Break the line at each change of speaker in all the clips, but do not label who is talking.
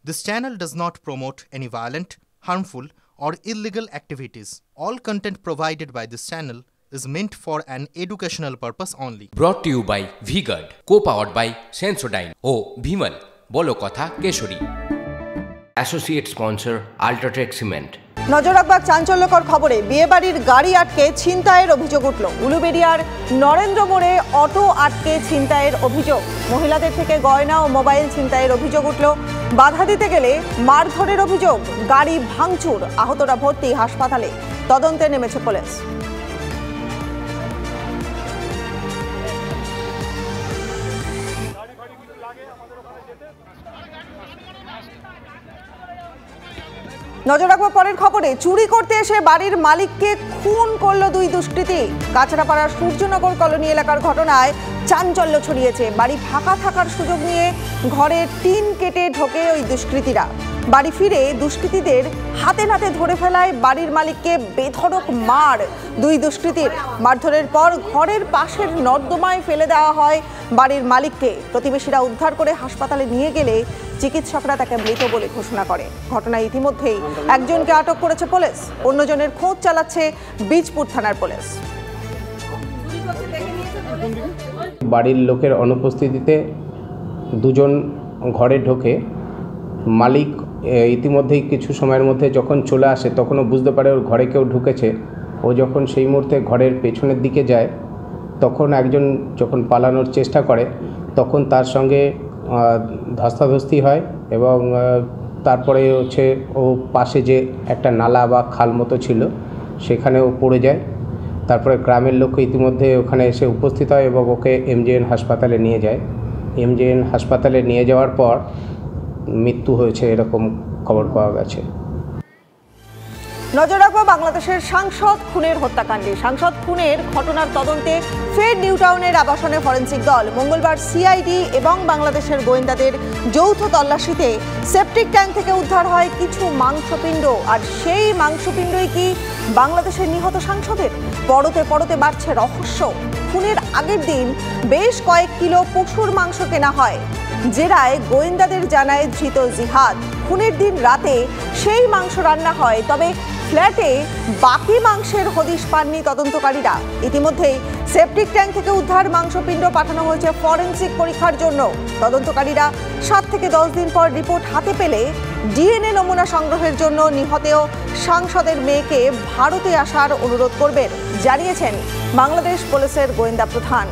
This channel does not promote any violent, harmful, or illegal activities. All content provided by this channel is meant for an educational purpose only.
Brought to you by V-Guard, co-powered by Sensodyne O Bhimal, বলো কথা Keshari. Associate sponsor Ultratech Cement।
নজর রাখবার চাঞ্চল্যকর খবরে বিয়েবাড়ির গাড়ি আটকে ছিনতাইয়ের অভিযোগ উঠল। উলুবেড়িয়ার নরেন্দ্র মোড়ে অটো আটকে ছিনতাইয়ের অভিযোগ। মহিলাদের থেকে গয়না ও মোবাইল ছিনতাইয়ের অভিযোগ উঠল। বাধা দিতে গেলে মারধরের অভিযোগ, গাড়ি ভাঙচুর, আহতরা ভর্তি হাসপাতালে। তদন্তে নেমেছে পুলিশ। নজর রাখবো পরের খবরে, চুরি করতে এসে বাড়ির মালিককে খুন করল দুই দুষ্কৃতী। কাছড়াপাড়ার সূর্যনগর কলোনি এলাকার ঘটনায় চাঞ্চল্য ছড়িয়েছে। বাড়ি ফাঁকা থাকার সুযোগ নিয়ে ঘরে টিন কেটে ঢোকে ওই দুষ্কৃতীরা। বাড়ি ফিরে দুষ্কৃতীদের হাতে নাতে ধরে ফেলায় বাড়ির মালিককে বেধড়ক মার দুই দুষ্কৃতীর। মারধরের পর ঘরের পাশের নর্দমায় ফেলে দেওয়া হয় বাড়ির মালিককে। প্রতিবেশীরা উদ্ধার করে হাসপাতালে নিয়ে গেলে চিকিৎসকরা তাকে মৃত বলে ঘোষণা করে। ঘটনায় ইতিমধ্যেই একজনকে আটক করেছে পুলিশ, অন্যজনের খোঁজ চালাচ্ছে বীজপুর থানার পুলিশ।
বাড়ির লোকের অনুপস্থিতিতে দুজন ঘরে ঢোকে। মালিক ইতিমধ্যেই কিছু সময়ের মধ্যে যখন চলে আসে তখনও বুঝতে পারে ওর ঘরে কেউ ঢুকেছে। ও যখন সেই মুহূর্তে ঘরের পেছনের দিকে যায় তখন একজন যখন পালানোর চেষ্টা করে তখন তার সঙ্গে ধস্তাধস্তি হয় এবং তারপরে হচ্ছে ও পাশে যে একটা নালা বা খাল মতো ছিল সেখানে ও পড়ে যায়। তারপরে গ্রামের লোক ইতিমধ্যে ওখানে এসে উপস্থিত হয় এবং ওকে এমজেএন হাসপাতালে নিয়ে যায়। এমজেএন হাসপাতালে নিয়ে যাওয়ার পর মৃত্যু হয়েছে এরকম খবর পাওয়া গেছে।
নজর রাখবো বাংলাদেশের সাংসদ খুনের হত্যাকাণ্ডে। সাংসদ খুনের ঘটনার তদন্তে ফের নিউ টাউনের আবাসনে ফরেন্সিক দল মঙ্গলবার সিআইডি এবং বাংলাদেশের গোয়েন্দাদের যৌথ তল্লাশিতে সেপটিক ট্যাঙ্ক থেকে উদ্ধার হয় কিছু মাংসপিণ্ড। আর সেই মাংসপিণ্ডই কি বাংলাদেশের নিহত সাংসদের? পরতে পরতে বাড়ছে রহস্য। খুনের আগের দিন বেশ কয়েক কিলো পশুর মাংস কেনা হয়। জেরায় গোয়েন্দাদের জানায় ধৃত জিহাদ। খুনের দিন রাতে সেই মাংস রান্না হয়, তবে ফ্ল্যাটে বাকি মাংসের হদিশ পাননি তদন্তকারীরা। ইতিমধ্যেই সেপটিক ট্যাঙ্ক থেকে উদ্ধার মাংসপিণ্ড পাঠানো হয়েছে ফরেনসিক পরীক্ষার জন্য। তদন্তকারীরা 7 থেকে 10 দিন পর রিপোর্ট হাতে পেলে ডিএনএ নমুনা সংগ্রহের জন্য নিহতেও সাংসদের মেয়েকে ভারতে আসার অনুরোধ করবেন, জানিয়েছেন বাংলাদেশ পুলিশের গোয়েন্দা প্রধান।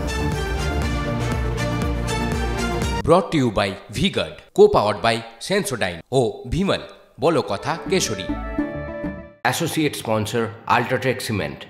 Brought to you by V-Guard, co-powered by Sensodyne O Bhimal, বলো কথা Keshari. Associate sponsor Ultratech Cement।